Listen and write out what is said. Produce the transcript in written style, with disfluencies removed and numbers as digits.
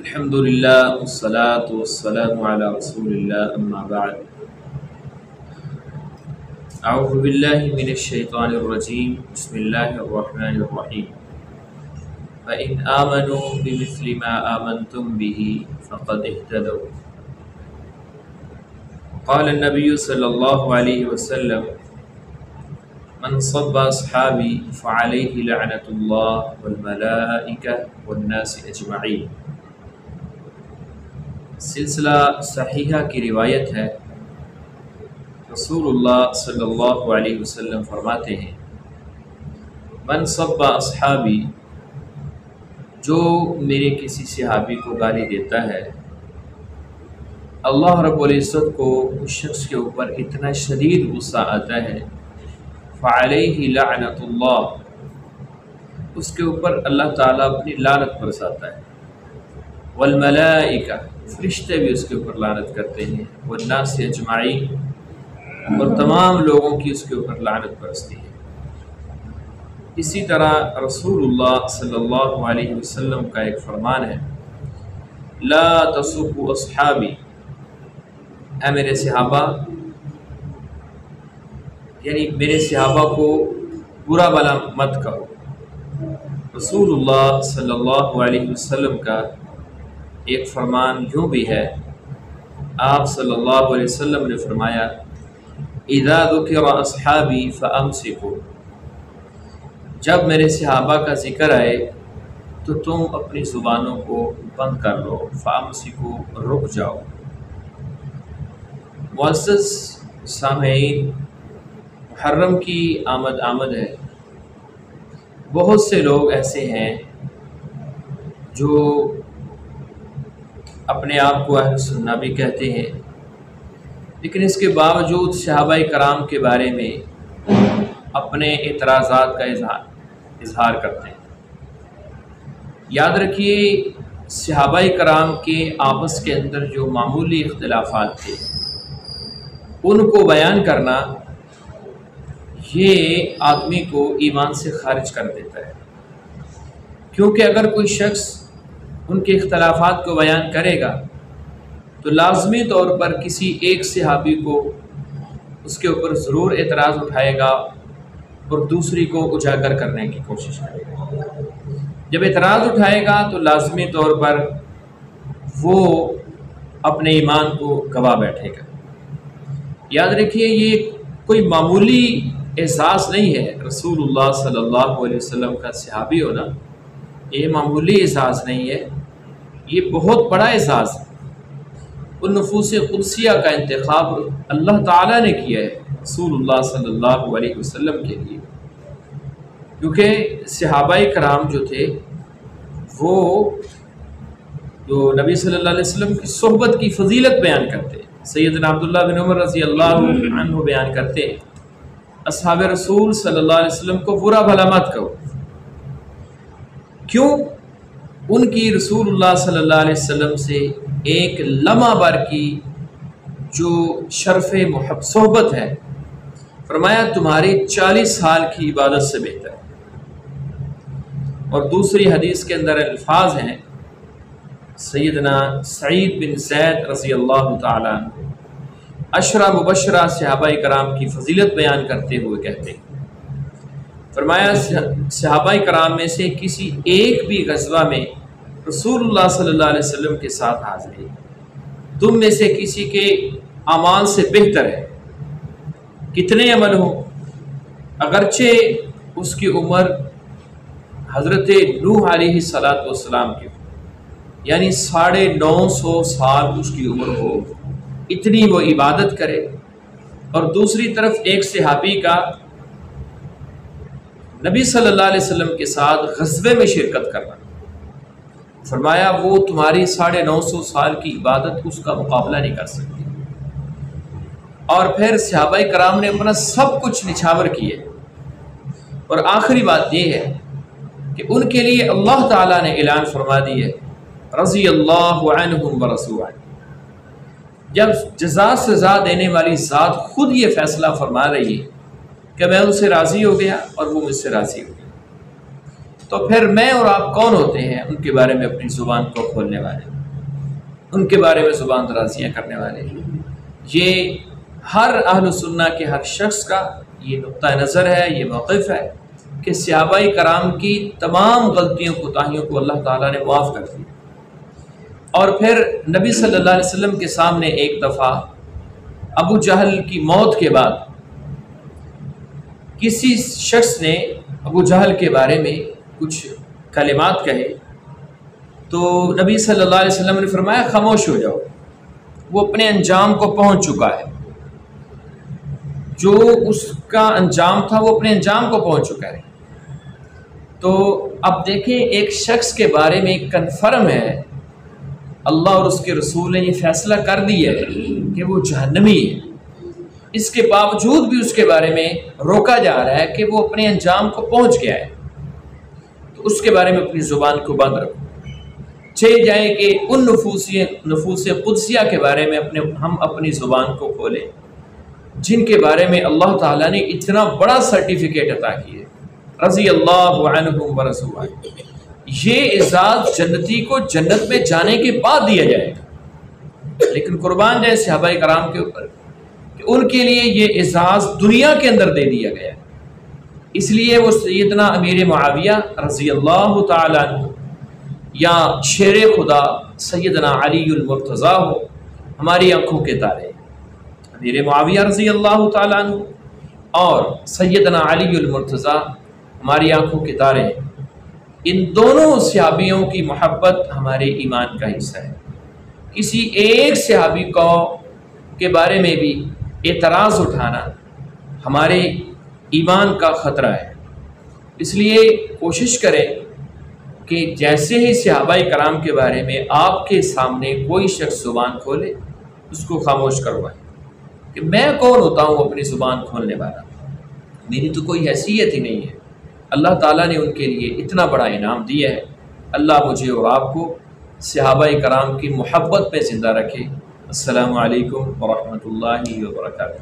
الحمد لله والصلاة والسلام على رسول الله أما بعد أعوذ بالله من الشيطان الرجيم بسم الله الرحمن الرحيم فإن آمنوا بمثل ما آمنتم به فقد اهتدوا قال النبي صلى الله عليه وسلم من صب أصحابي فعليه لعنة الله والملائكة والناس أجمعين۔ سلسلہ صحیحہ کی روایت ہے، رسول اللہ صلی اللہ علیہ وسلم فرماتے ہیں من صب اصحابی، جو میرے کسی صحابی کو گالی دیتا ہے، اللہ رب العزت کو اس شخص کے اوپر اتنا شدید غصہ آتا ہے، فعلیہ لعنت اللہ، اس کے اوپر اللہ تعالیٰ اپنی لعنت برساتا ہے، والملائکہ، فرشتے بھی اس کے اوپر لعنت کرتے ہیں، والناس اجمعین، اور تمام لوگوں کی اس کے اوپر لعنت برستی ہے۔ اسی طرح رسول اللہ صلی اللہ علیہ وسلم کا ایک فرمان ہے، لا تسبوا اصحابی، اے میرے صحابہ، یعنی میرے صحابہ کو برا بھلا مت کہو۔ رسول اللہ صلی اللہ علیہ وسلم کا ایک فرمان یوں بھی ہے، آپ صلی اللہ علیہ وسلم نے فرمایا اذا ذکر اصحابی فامسکوا، جب میرے صحابہ کا ذکر آئے تو تم اپنی زبانوں کو بند کر لو، فامسکوا، رک جاؤ۔ معزز سامعین، محرم کی آمد ہے، بہت سے لوگ ایسے ہیں جو اپنے آپ کو اہل سنہ بھی کہتے ہیں، لیکن اس کے باوجود صحابہ کرام کے بارے میں اپنے اعتراضات کا اظہار کرتے ہیں۔ یاد رکھیے، صحابہ کرام کے آپس کے اندر جو معمولی اختلافات تھے ان کو بیان کرنا یہ آدمی کو ایمان سے خارج کر دیتا ہے، کیونکہ اگر کوئی شخص ان کے اختلافات کو بیان کرے گا تو لازمی طور پر کسی ایک صحابی کو اس کے اوپر ضرور اعتراض اٹھائے گا اور دوسری کو اجاگر کرنے کی کوشش کرے گا۔ جب اعتراض اٹھائے گا تو لازمی طور پر وہ اپنے ایمان کو گوا بیٹھے گا۔ یاد رکھیے، یہ کوئی معمولی اعزاز نہیں ہے، رسول اللہ صلی اللہ علیہ وسلم کا صحابی ہونا یہ معمولی اعزاز نہیں ہے، یہ بہت بڑا اعزاز ہے۔ ان نفوس قدسیہ کا انتخاب اللہ تعالیٰ نے کیا ہے رسول اللہ صلی اللہ علیہ وسلم کے لیے، کیونکہ صحابہ کرام جو تھے وہ جو نبی صلی اللہ علیہ وسلم کی صحبت کی فضیلت بیان کرتے ہیں۔ سیدنا عبداللہ بن عمر رضی اللہ عنہ بیان کرتے ہیں، اصحاب رسول صلی اللہ علیہ وسلم کو برا بھلا مت کہو۔ کیوں؟ ان کی رسول اللہ صلی اللہ علیہ وسلم سے ایک لمحہ بھر کی جو شرف صحبت ہے، فرمایا تمہاری 40 سال کی عبادت سے بہتر ہے۔ اور دوسری حدیث کے اندر الفاظ ہیں، سیدنا سعید بن زید رضی اللہ تعالیٰ عنہ عشرہ مبشرہ صحابہ کرام کی فضیلت بیان کرتے ہوئے کہتے ہیں، فرمایا صحابہ کرام میں سے کسی ایک بھی غزوہ میں رسول اللہ صلی اللہ علیہ وسلم کے ساتھ حاضری تم میں سے کسی کے اعمال سے بہتر ہے، کتنے عمل ہوں، اگرچہ اس کی عمر حضرت نوح علیہ السلام کی، یعنی 950 سال اس کی عمر ہو، اتنی وہ عبادت کرے۔ اور دوسری طرف ایک صحابی کا نبی صلی اللہ علیہ وسلم کے ساتھ غزوے میں شرکت کرنا، فرمایا وہ تمہاری 950 سال کی عبادت اس کا مقابلہ نہیں کر سکتی۔ اور پھر صحابہ کرام نے اپنا سب کچھ نچھاور کیے، اور آخری بات یہ ہے کہ ان کے لیے اللہ تعالیٰ نے اعلان فرما دی ہے رضی اللہ عنہم ورضوا عنہ، جب جزا سزا دینے والی ذات خود یہ فیصلہ فرما رہی ہے کہ میں ان سے راضی ہو گیا اور وہ مجھ سے راضی ہو گیا، تو پھر میں اور آپ کون ہوتے ہیں ان کے بارے میں اپنی زبان کو کھولنے والے؟ ان کے بارے میں زبان درازیاں کرنے والے، یہ ہر اہل سنہ کے ہر شخص کا یہ نقطہ نظر ہے، یہ موقف ہے کہ صحابہ کرام کی تمام غلطیوں کوتاہیوں کو اللہ تعالیٰ نے معاف کر دیا۔ اور پھر نبی صلی اللہ علیہ وسلم کے سامنے ایک دفعہ ابو جہل کی موت کے بعد کسی شخص نے ابو جہل کے بارے میں کچھ کلمات کہے، تو نبی صلی اللہ علیہ وسلم نے فرمایا خاموش ہو جاؤ، وہ اپنے انجام کو پہنچ چکا ہے، جو اس کا انجام تھا وہ اپنے انجام کو پہنچ چکا ہے۔ تو اب دیکھیں ایک شخص کے بارے میں کنفرم ہے، اللہ اور اس کے رسول نے یہ فیصلہ کر دیا ہے کہ وہ جہنمی ہے، اس کے باوجود بھی اس کے بارے میں روکا جا رہا ہے کہ وہ اپنے انجام کو پہنچ گیا ہے، تو اس کے بارے میں اپنی زبان کو بند رکھو۔ چاہے جائے کہ ان نفوس قدسیہ کے بارے میں ہم اپنی زبان کو کھولیں جن کے بارے میں اللہ تعالیٰ نے اتنا بڑا سرٹیفکیٹ عطا کیے، رضی اللہ عنہم ورضوا عنہ۔ یہ اعزاز جنتی کو جنت میں جانے کے بعد دیا جائے گا، لیکن قربان جائے صحابہ کرام کے اوپر کہ ان کے لیے یہ اعزاز دنیا کے اندر دے دیا گیا، اس لیے وہ سیدنا امیر معاویہ رضی اللہ تعالیٰ عنہ یا شیر خدا سیدنا علی المرتضیٰ ہو، ہماری آنکھوں کے تارے امیر معاویہ رضی اللہ تعالیٰ عنہ اور سیدنا علی المرتضیٰ ہماری آنکھوں کے تارے ہیں۔ ان دونوں صحابیوں کی محبت ہمارے ایمان کا حصہ ہے۔ کسی ایک صحابی کو کے بارے میں بھی اعتراض اٹھانا ہمارے ایمان کا خطرہ ہے، اس لیے کوشش کریں کہ جیسے ہی صحابہ کرام کے بارے میں آپ کے سامنے کوئی شخص زبان کھولے اس کو خاموش کروائیں، کہ میں کون ہوتا ہوں اپنی زبان کھولنے والا، میری تو کوئی حیثیت ہی نہیں ہے۔ اللہ تعالیٰ نے ان کے لیے اتنا بڑا انعام دیا ہے، اللہ مجھے اور آپ کو صحابہ کرام کی محبت میں زندہ رکھے۔ السلام علیکم ورحمۃ اللہ وبرکاتہ۔